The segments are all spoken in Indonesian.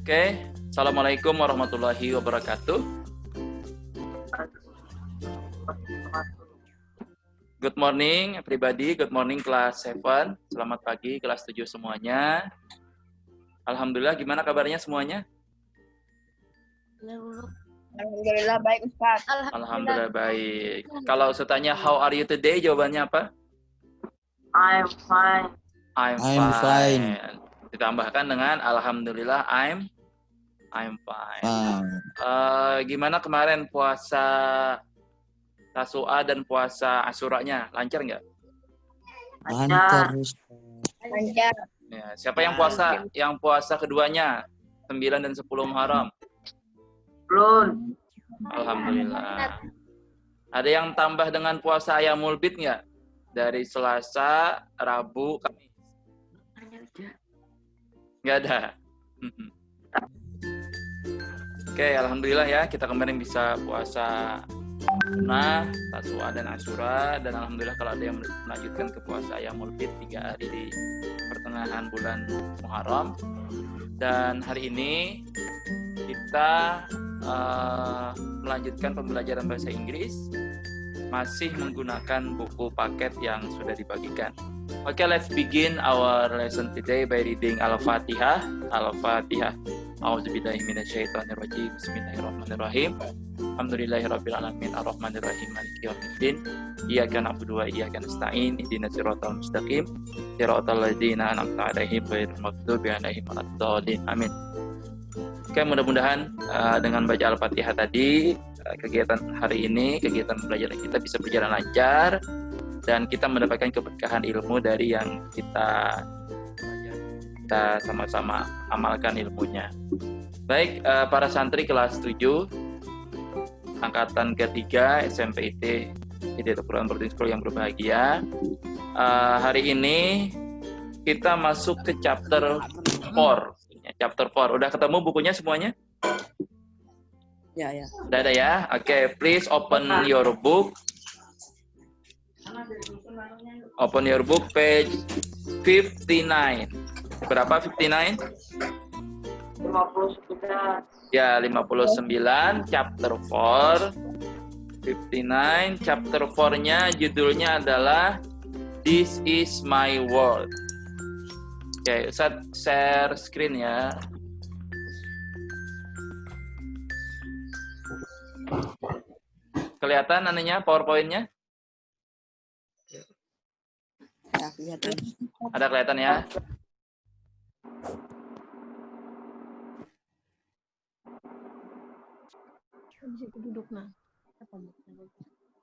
Oke, Assalamualaikum warahmatullahi wabarakatuh. Good morning everybody, good morning kelas 7. Selamat pagi kelas 7 semuanya. Alhamdulillah, gimana kabarnya semuanya? Alhamdulillah baik Ustaz. Alhamdulillah baik. Kalau saya tanya how are you today, jawabannya apa? I'm fine. I'm fine. Ditambahkan dengan alhamdulillah I'm fine. Gimana kemarin puasa Tasu'a dan puasa Asyuranya? Lancar nggak? Lancar. Ya, siapa yang puasa? Yang puasa keduanya? 9 dan 10 Muharram. Belum. Alhamdulillah. Ada yang tambah dengan puasa Ayyamul Bid nggak? Dari Selasa, Rabu, Kamis. Nggak ada. Oke, alhamdulillah ya, kita kemarin bisa puasa sunnah, Tasu'a dan Asyura, dan alhamdulillah kalau ada yang melanjutkan ke puasa Ayyamul Bid 3 hari di pertengahan bulan Muharram. Dan hari ini kita melanjutkan pembelajaran bahasa Inggris, masih menggunakan buku paket yang sudah dibagikan. Okay, let's begin our lesson today by reading Al-Fatihah. Al-Fatihah. A'udzubillahi minasyaitonirrajim. Bismillahirrahmanirrahim. Alhamdulillahirabbil alamin arrahmanirrahim maliki yaumiddin. Iyyaka na'budu wa iyyaka nasta'in. Ihdinas siratal mustaqim. Siratal ladzina an'amta 'alaihim ghairil maghdubi 'alaihim waladdallin. Amin. Oke, mudah-mudahan dengan baca Al-Fatihah tadi, kegiatan hari ini, kegiatan pembelajaran kita bisa berjalan lancar, dan kita mendapatkan keberkahan ilmu dari yang kita sama-sama amalkan ilmunya. Baik, para santri kelas 7, angkatan ketiga SMP IT Quran Boarding School yang berbahagia. Hari ini kita masuk ke chapter 4. Chapter 4. Udah ketemu bukunya semuanya? Ya. Udah ada ya? Oke, please open your book. Open your book page 59. Berapa 59? 59. Ya, 59, chapter 4. 59, chapter 4-nya judulnya adalah This is my world. Oke, Ustaz share screen ya. Kelihatan anehnya PowerPoint-nya? Ya, kelihatan. Ada kelihatan ya?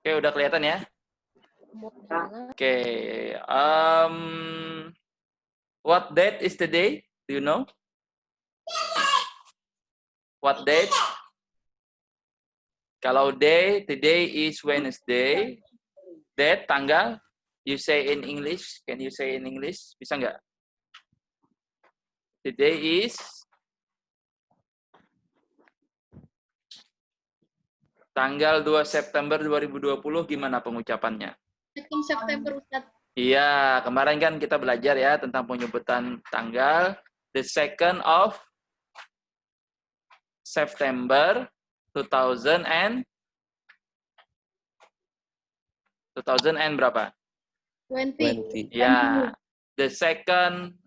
Oke, udah kelihatan ya? Oke, what date is today? Do you know? What date? Kalau day, today is Wednesday. Date, tanggal. You say in English. Can you say in English? Bisa nggak? Today is tanggal 2 September 2020. Gimana pengucapannya? 2 September, Ustaz. Iya, kemarin kan kita belajar ya tentang penyebutan tanggal. The 2nd of September 2000 and berapa? 20. Ya, the 2nd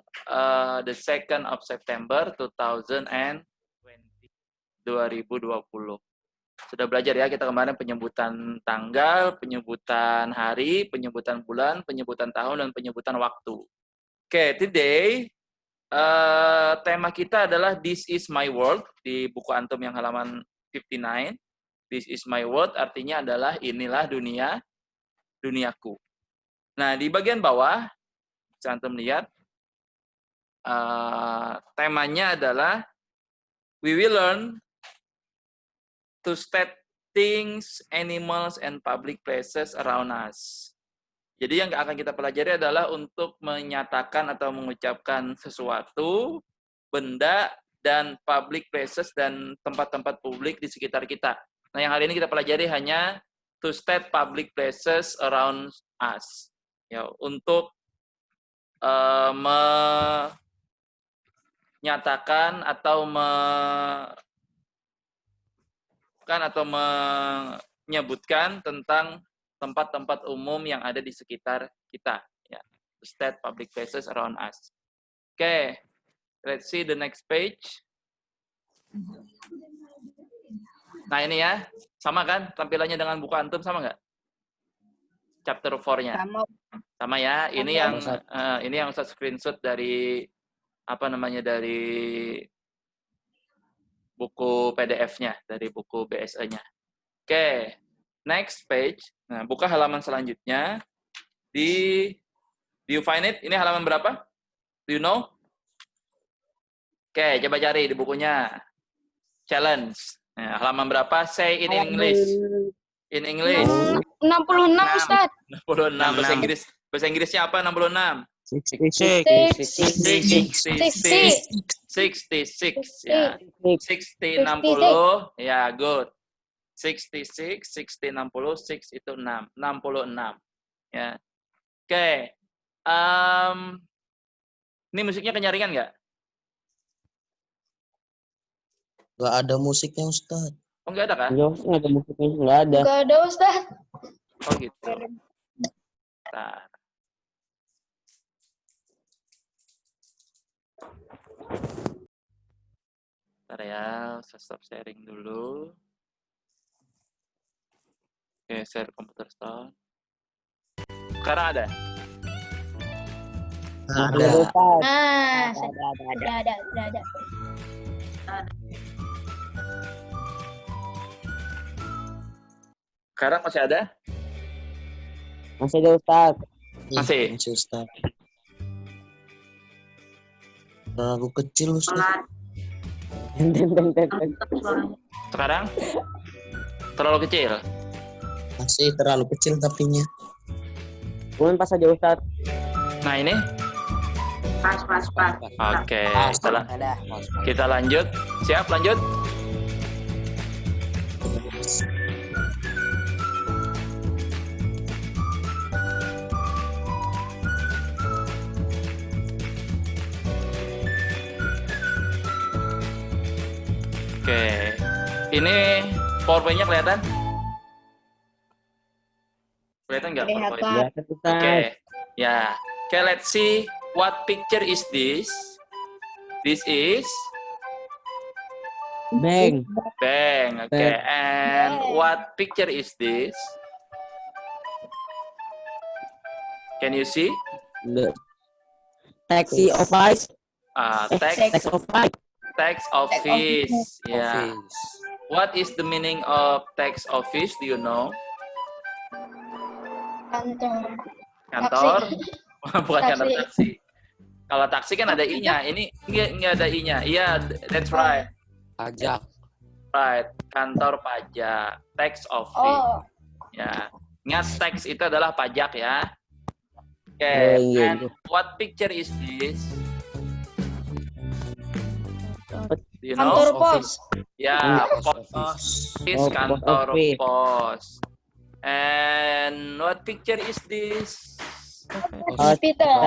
of September 2020. Sudah belajar ya kita kemarin penyebutan tanggal, penyebutan hari, penyebutan bulan, penyebutan tahun, dan penyebutan waktu. Oke, today tema kita adalah This is my world di buku antum yang halaman 59. This is my world artinya adalah inilah duniaku. Nah, di bagian bawah bisa antum lihat temanya adalah we will learn to state things, animals, and public places around us. Jadi yang akan kita pelajari adalah untuk menyatakan atau mengucapkan sesuatu, benda, dan public places, dan tempat-tempat publik di sekitar kita. Nah, yang hari ini kita pelajari hanya to state public places around us. Ya, untuk menyatakan atau menyebutkan tentang tempat-tempat umum yang ada di sekitar kita. Ya, state public places around us. Oke, let's see the next page. Nah ini ya, sama kan tampilannya dengan buku antum, sama nggak? Chapter 4-nya. Sama ya. Ini yang saya screenshot dari dari buku PDF-nya, dari buku BSE-nya. Oke, next page. Nah, buka halaman selanjutnya. Do you find it? Ini halaman berapa? Do you know? Oke, coba cari di bukunya. Challenge. Nah, halaman berapa? Say in English. In English. 66 Ustaz. 66. Bahasa Inggrisnya apa 66? 66. 66 ya. 60 60 ya, good. 66 60 60 6 itu 6. 66 ya. Oke. Ini musiknya kenyaringan nggak? Nggak ada musiknya, Ustaz. Oh, nggak ada kan? Nggak ada musiknya, nggak ada. Enggak ada Ustaz. Oh gitu. Nah. Bentar ya, saya stop sharing dulu. Oke, share komputer stop. Sekarang ada? Ada. Nah, udah ada. Sekarang masih ada? Masih ada Ustaz. Masih? Masih, Ustaz. Terlalu kecil, Ustaz. Sekarang? Terlalu kecil? Masih terlalu kecil tapinya. Kemudian pas aja Ustaz. Nah ini? Pas. Oke, kita lanjut. Siap, lanjut? Oke, ini PowerPoint-nya kelihatan? Kelihatan nggak PowerPoint? Oke, ya. Oke, let's see what picture is this. This is Bang. Okay, and what picture is this? Can you see? Taxi office. Text Office. Text office. Yeah. What is the meaning of text office? Do you know? Kantor? Bukan kantor taksi. Kalau taksi kan ada i-nya. Ini nggak ada i-nya. Iya, that's right. Pajak. Right. Kantor pajak. Tax office. Oh, Ya. Ingat tax itu adalah pajak ya. Oke. And what picture is this? Do you know? kantor pos. Ya, Office. pos. Kantor pos. And what picture is this? Hospital.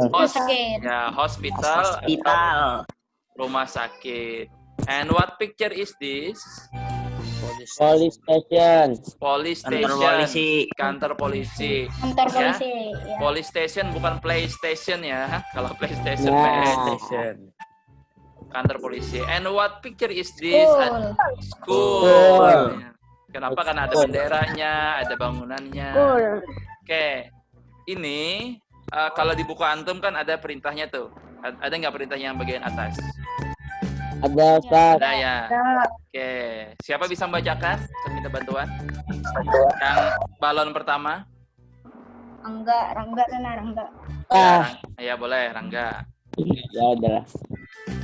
Rumah Hos- sakit. Ya, hospital. Rumah sakit. And what picture is this? Police station. Police Kantor station. polisi. Kantor polisi. Kantor Ya. polisi. Ya. Police station bukan PlayStation ya. Kalau PlayStation, Nah. PlayStation. Kantor polisi. And what picture is this? School. School. Ya. Kenapa? Karena ada benderanya, ada bangunannya. Oke. Ini kalau di buku antum kan ada perintahnya tuh. Ada nggak perintahnya yang bagian atas? Ada Ustaz. Ada ya. Oke. Siapa bisa membacakan? Saya minta bantuan. Yang balon pertama. Rangga. Ya boleh, Rangga. Ya udah.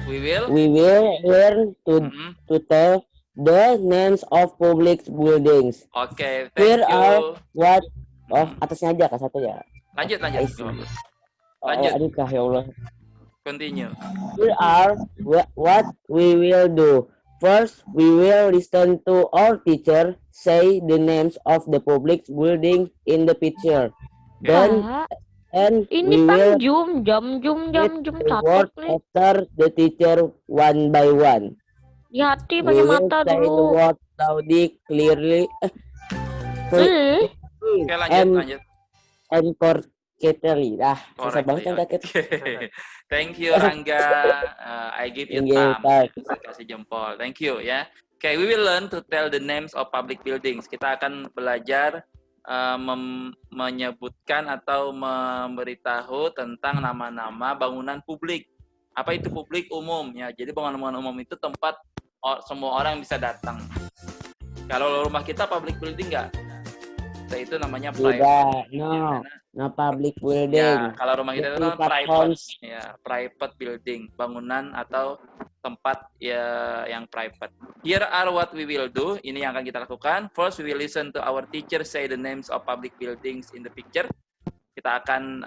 We will. We will learn Mhm. to tell the names of public buildings. Oke, Here thank are you. what? Oh, atasnya aja Kak, satu ya. Lanjut. I see. Oh, Lanjut. aduh Kak, ya Allah. Continue. Here are what we will do. First, we will listen to our teacher say the names of the public building in the picture. Then Pak, and ini we will jam read the catat word nih. after the teacher one by one. Di hati We pakai will mata say the dulu. word loudly, clearly, Oke, lanjut. and correctly. Susah Correctly. banget kan Kak. Okay. Thank you, Rangga. I give you Thank you, thumb. Kak. Saya kasih jempol. Thank you ya. Okay, we will learn to tell the names of public buildings. Kita akan belajar menyebutkan atau memberitahu tentang nama-nama bangunan publik. Apa itu publik umum ya? Jadi bangunan umum itu tempat semua orang bisa datang. Kalau rumah kita public building nggak? Itu namanya private. Tidak, no public Ya, building. kalau rumah kita itu private, ya private building, bangunan atau tempat ya yang private. Here are what we will do. Ini yang akan kita lakukan. First, we will listen to our teacher say the names of public buildings in the picture. Kita akan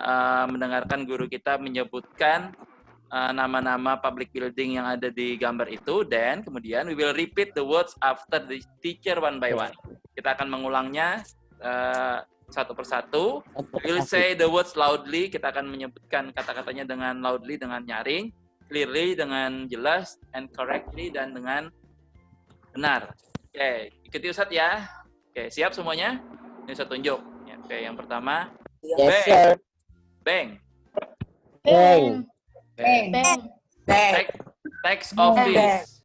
mendengarkan guru kita menyebutkan nama-nama public building yang ada di gambar itu. Dan kemudian we will repeat the words after the teacher one by one. Kita akan mengulangnya satu persatu. We will say the words loudly. Kita akan menyebutkan kata-katanya dengan loudly, dengan nyaring, clearly, dengan jelas, and correctly, dan dengan benar. Oke, ikuti Ustadz ya. Oke, siap semuanya? Ini saya tunjuk. Oke, yang pertama, Yes, sir. bang. Bang. Tax office.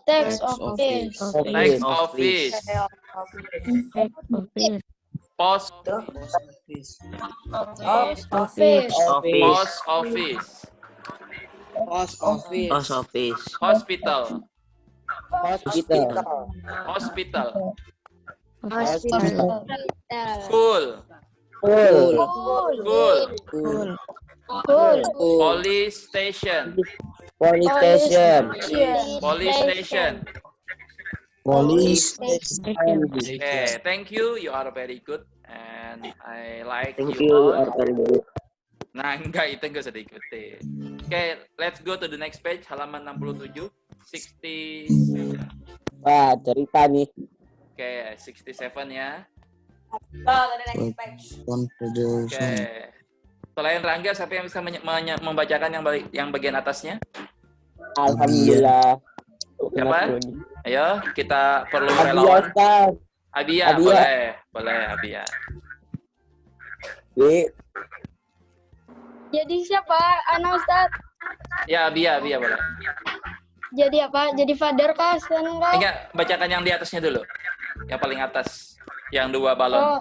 Tax office. Tax office. Post Office. office. Post office. Hospital. Hospital. School. Police station. Police station. Okay, thank you. You are very good and I like Thank you you. all. Nah, enggak, itu enggak usah diikuti. Okay, let's go to the next page, halaman 67. 67. Wah, cerita nih. Okay, 67 ya. Contribution. Okay. Selain Rangga, siapa yang bisa membacakan yang bagian atasnya? Alhamdulillah. Siapa? Ayo, kita perlu Abia, relawan. Ustaz. Abia, Abia. boleh Abia. Jadi siapa? Anak Ustaz. Ya, Abia boleh. Jadi apa? Jadi father kah? Enggak, bacakan yang di atasnya dulu. Yang paling atas, yang 2 balon. Oh.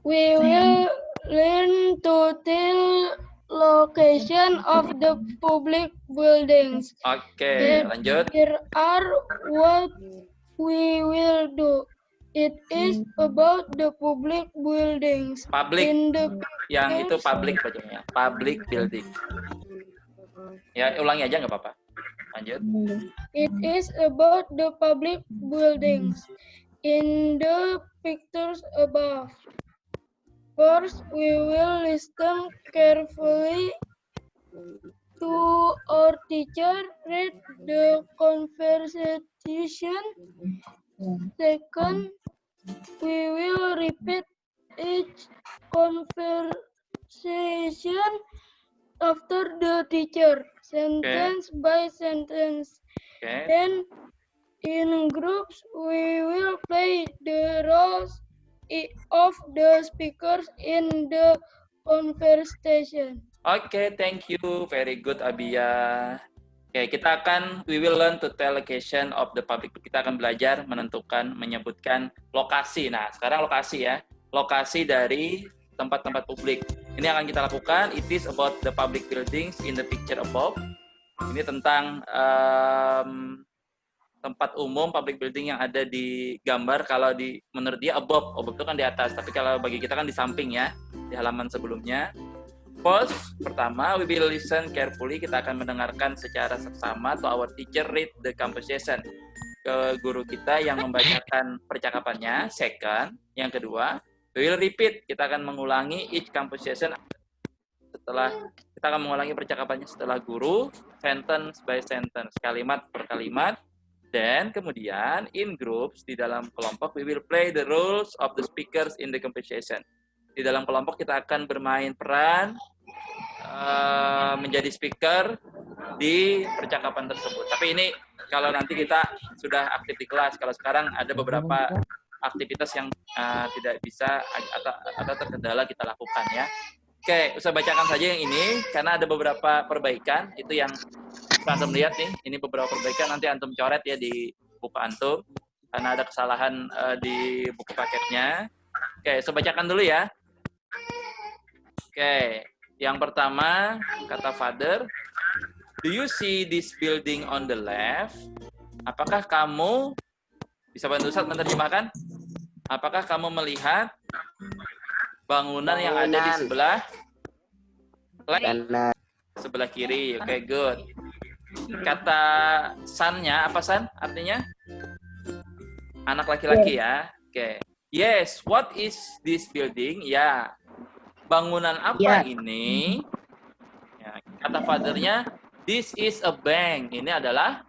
We will learn to tell location of the public buildings. Oke, lanjut. Here are what we will do. It is about the public buildings. Public, In the yang itu public bacanya. Public building. Ya, ulangi aja nggak apa-apa. Lanjut. It is about the public buildings in the pictures above. First, we will listen carefully to our teacher read the conversation. Second, we will repeat each conversation after the teacher, sentence by sentence. Oke. Then, in groups, we will play the roles of the speakers in the conversation. Oke, thank you. Very good, Abia. Oke, we will learn to tell location of the public. Kita akan belajar menentukan, menyebutkan lokasi. Nah, sekarang lokasi ya. Lokasi dari tempat-tempat publik. Ini yang akan kita lakukan. It is about the public buildings in the picture above. Ini tentang tempat umum public building yang ada di gambar. Kalau menurut dia above itu kan di atas, tapi kalau bagi kita kan di samping ya, di halaman sebelumnya. First, pertama, we will listen carefully. Kita akan mendengarkan secara seksama to our teacher read the conversation. Ke guru kita yang membacakan percakapannya. Second, yang kedua, we will repeat. Kita akan mengulangi each conversation kita akan mengulangi percakapannya setelah guru, sentence by sentence, kalimat per kalimat. Dan kemudian in groups, di dalam kelompok, we will play the roles of the speakers in the conversation. Di dalam kelompok kita akan bermain peran menjadi speaker di percakapan tersebut. Tapi ini kalau nanti kita sudah aktif di kelas. Kalau sekarang ada beberapa aktivitas yang tidak bisa atau terkendala kita lakukan ya. Oke, saya bacakan saja yang ini karena ada beberapa perbaikan. Itu yang antum lihat nih. Ini beberapa perbaikan, nanti antum coret ya di buku antum karena ada kesalahan di buku paketnya. Oke, saya bacakan dulu ya. Oke, yang pertama kata Father, do you see this building on the left? Apakah kamu, bisa bantu Ustaz menerjemahkan? Apakah kamu melihat bangunan yang ada di sebelah sebelah kiri? Oke, good. Kata son-nya apa son? Artinya anak laki-laki ya. Oke. Yes, what is this building? Ya. Bangunan apa ini? Ya, kata father-nya, this is a bank. Ini adalah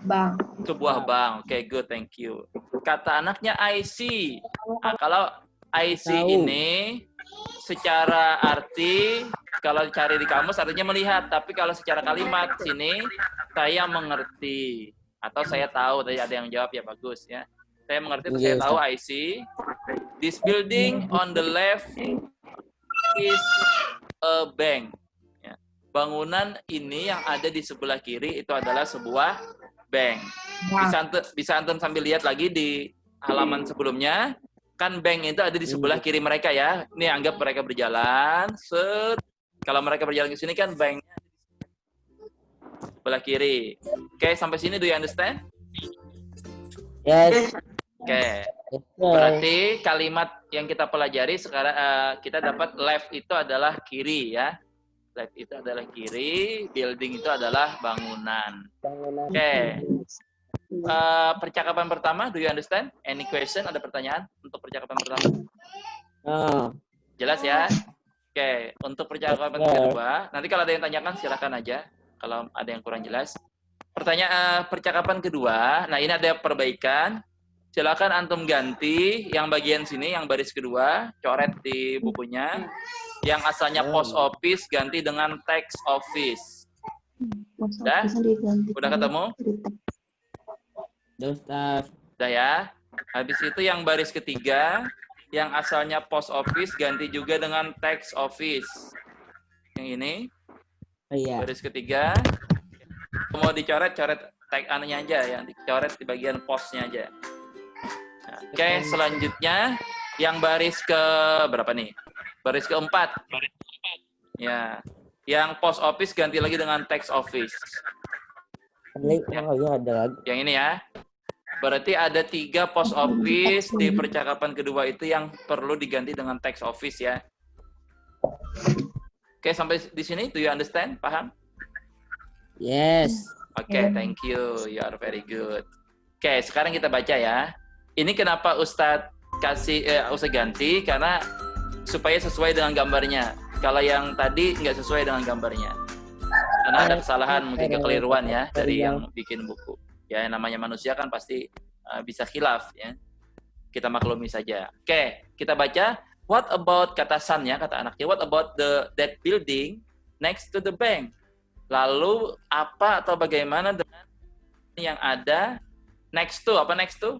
Bank. sebuah bank. Oke, good, thank you. Kata anaknya, I see. Nah, kalau I see ini secara arti, kalau cari di kamus artinya melihat. Tapi kalau secara kalimat sini, saya mengerti. Atau saya tahu, tadi ada yang jawab ya, bagus ya. Saya mengerti, saya tahu, I see. This building on the left is a bank. Ya. Bangunan ini yang ada di sebelah kiri itu adalah sebuah bank. Bisa antum sambil lihat lagi di halaman sebelumnya. Kan bank itu ada di sebelah kiri mereka ya. Ini anggap mereka berjalan. Set. Kalau mereka berjalan ke sini kan banknya sebelah kiri. Oke, sampai sini do you understand? Yes. Oke. Berarti kalimat yang kita pelajari sekarang kita dapat left itu adalah kiri ya. Left itu adalah kiri, building itu adalah bangunan. Oke. Percakapan pertama, do you understand? Any question? Ada pertanyaan untuk percakapan pertama? Jelas ya? Oke, untuk percakapan kedua, nanti kalau ada yang tanyakan silakan aja. Kalau ada yang kurang jelas. Percakapan kedua, nah ini ada perbaikan. Silakan antum ganti yang bagian sini, yang baris kedua, coret di bukunya. Yang asalnya post office ganti dengan tax office. Udah ketemu? Udah ya. Habis itu yang baris ketiga, yang asalnya post office ganti juga dengan tax office. Yang ini. Baris ketiga. Mau dicoret, coret tag anunya aja, yang dicoret di bagian postnya aja. Nah, oke, selanjutnya yang baris ke berapa nih? Baris keempat. Ya. Yang post office ganti lagi dengan tax office. Ya. Yang ini ya. Berarti ada 3 post office di percakapan kedua itu yang perlu diganti dengan tax office ya. Oke, sampai di sini do you understand? Paham? Yes. Oke, thank you. You are very good. Oke, sekarang kita baca ya. Ini kenapa Ustadz Ustadz ganti karena supaya sesuai dengan gambarnya. Kalau yang tadi nggak sesuai dengan gambarnya. Karena ada kesalahan, mungkin kekeliruan ya dari yang bikin buku. Ya, namanya manusia kan pasti bisa khilaf ya. Kita maklumi saja. Oke, kita baca. What about kata son ya, kata anaknya. What about that building next to the bank? Lalu apa atau bagaimana dengan yang ada next to? Apa next to?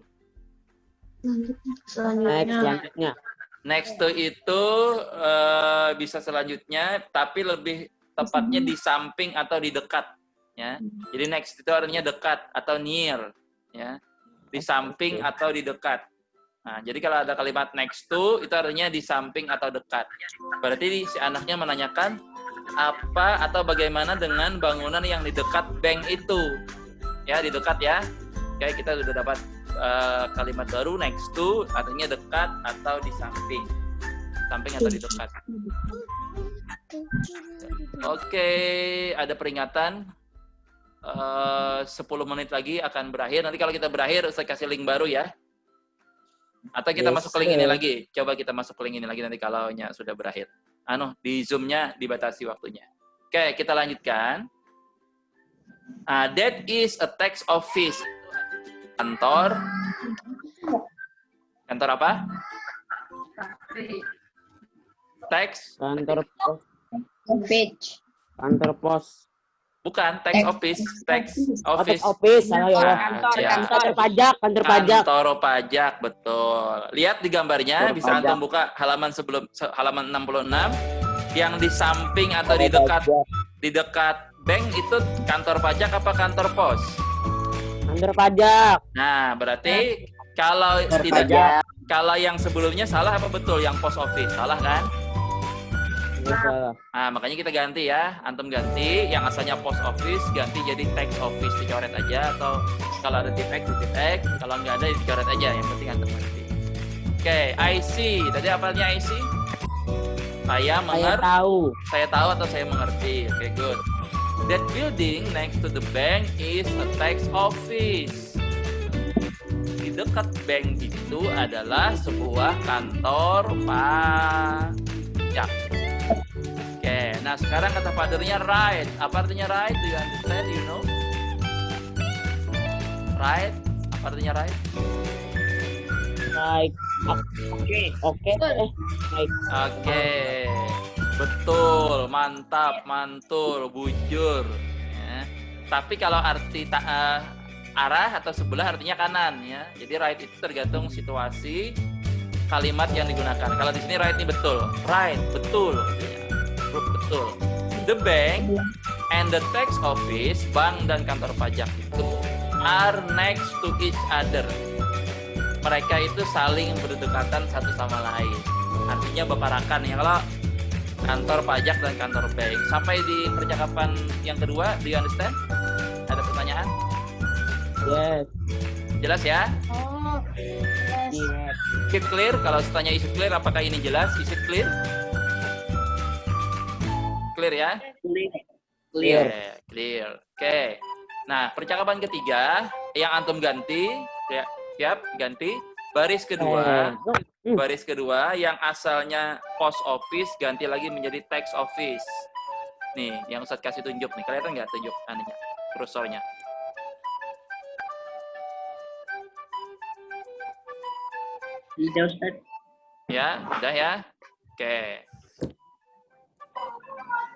Selanjutnya. Next to itu bisa selanjutnya, tapi lebih tepatnya di samping atau di dekat. Ya. Jadi next itu artinya dekat atau near. Ya. Di samping atau di dekat. Nah, jadi kalau ada kalimat next to, itu artinya di samping atau dekat. Berarti si anaknya menanyakan, apa atau bagaimana dengan bangunan yang di dekat bank itu? Ya, di dekat ya. Oke, kita sudah dapat kalimat baru next to artinya dekat atau di samping. Samping atau di dekat. Oke, ada peringatan 10 menit lagi akan berakhir. Nanti kalau kita berakhir saya kasih link baru ya. Atau kita masuk ke link ini lagi. Coba kita masuk ke link ini lagi nanti kalau sudah berakhir. Di Zoom-nya dibatasi waktunya. Oke, kita lanjutkan. That is a tax office. Kantor. Kantor apa? Tax. Kantor pos. Page. Kantor pos. Bukan, tax office. Tax office. Office. Salah ya. Kantor, ya. Kantor pajak. Kantor pajak. Kantor pajak, betul. Lihat di gambarnya, Kantor bisa pajak. antum buka halaman 66. Yang di samping atau di dekat bank itu kantor pajak apa kantor pos? Kantor pajak. Nah, berarti kalau Kantor tidak pajak. kalau yang sebelumnya salah apa betul? Yang post office salah kan? Iya, salah. Nah, makanya kita ganti ya. Antum ganti yang asalnya post office ganti jadi tax office, dicoret aja, atau kalau ada tip X, kalau nggak ada dicoret aja, yang penting antum ganti. Oke, I see. Tadi apa artinya I see? Saya tahu. Saya tahu atau saya mengerti. Oke, good. That building next to the bank is a tax office. Di dekat bank itu adalah sebuah kantor pajak. Oke, nah sekarang kata fathernya right. Apa artinya right? Do you understand? Do you know? Right? Apa artinya right? Right. Oke. Right. Oke, betul, mantap, mantul, bujur. Ya. Tapi kalau arti arah atau sebelah artinya kanan ya. Jadi right itu tergantung situasi kalimat yang digunakan. Kalau di sini right ini betul, right, betul, betul. The bank and the tax office, bank dan kantor pajak itu are next to each other. Mereka itu saling berdekatan satu sama lain. Artinya berparakan ya. Kalau kantor pajak dan kantor bank. Sampai di percakapan yang kedua, do you understand? Ada pertanyaan? Yes. Jelas ya? Oh, yes. Yes. Is it clear? Kalau tanya is it clear, apakah ini jelas? Is it clear? Clear ya? Clear. Yeah, clear. Oke. Nah, percakapan ketiga yang antum ganti, ya, siap, ganti. Baris kedua, yang asalnya post office ganti lagi menjadi tax office. Nih, yang Ustadz kasih tunjuk nih, kelihatan nggak tunjuk anunya, kursornya? Tidak, Ustaz. Ya, udah ya. Oke.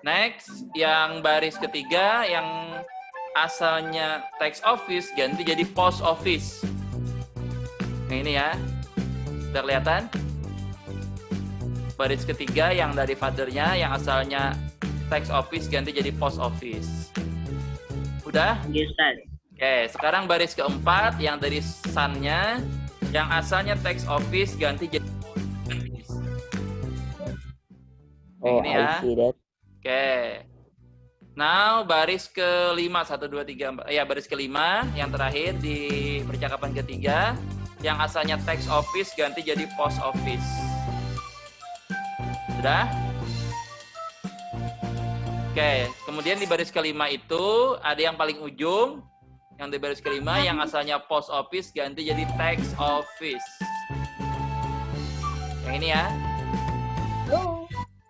Next, yang baris ketiga yang asalnya tax office ganti jadi post office. Nah, ini ya. Udah kelihatan? Baris ketiga yang dari fathernya yang asalnya tax office ganti jadi post office. Udah? Iya, Ustaz. Oke, sekarang baris keempat yang dari son-nya yang asalnya tax office ganti jadi post office. Oh, Ini ya. I see that. Oke. Now baris kelima 1 2 3 4. Ya, baris kelima yang terakhir di percakapan ketiga yang asalnya tax office ganti jadi post office. Sudah? Oke, kemudian di baris kelima itu ada yang paling ujung. Yang di baris kelima yang asalnya post office ganti jadi tax office. Yang ini ya. Oh,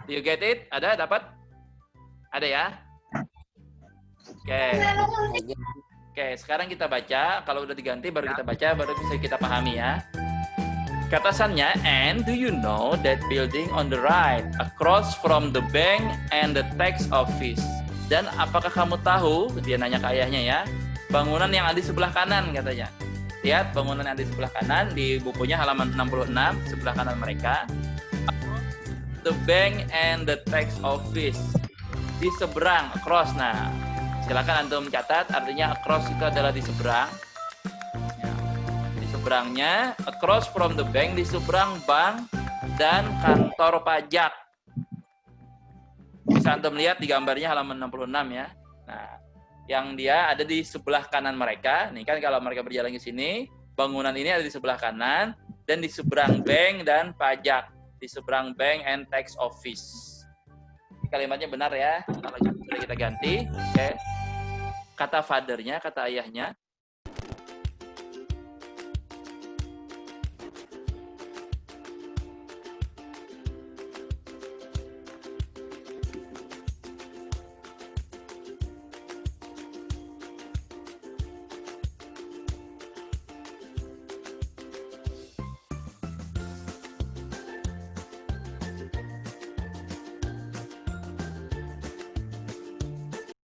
Do you get it? Ada? Dapat? Ada ya? Oke. Oke, sekarang kita baca. Kalau udah diganti baru kita baca, baru bisa kita pahami ya. Kata sannya, and do you know that building on the right across from the bank and the tax office? Dan apakah kamu tahu, dia nanya ke ayahnya ya, bangunan yang ada di sebelah kanan katanya. Lihat bangunan yang ada di sebelah kanan di bukunya halaman 66 sebelah kanan mereka. The bank and the tax office. Di seberang, across. Nah, silakan antum catat artinya across itu adalah di seberang. Ya, di seberangnya across from the bank, di seberang bank dan kantor pajak. Bisa antum lihat di gambarnya halaman 66 ya. Nah, yang dia ada di sebelah kanan mereka. Nih kan kalau mereka berjalan ke sini, bangunan ini ada di sebelah kanan dan di seberang bank dan pajak, di seberang bank and tax office. Kalimatnya benar ya. Kalau sudah kita ganti, oke. Kata fathernya, kata ayahnya,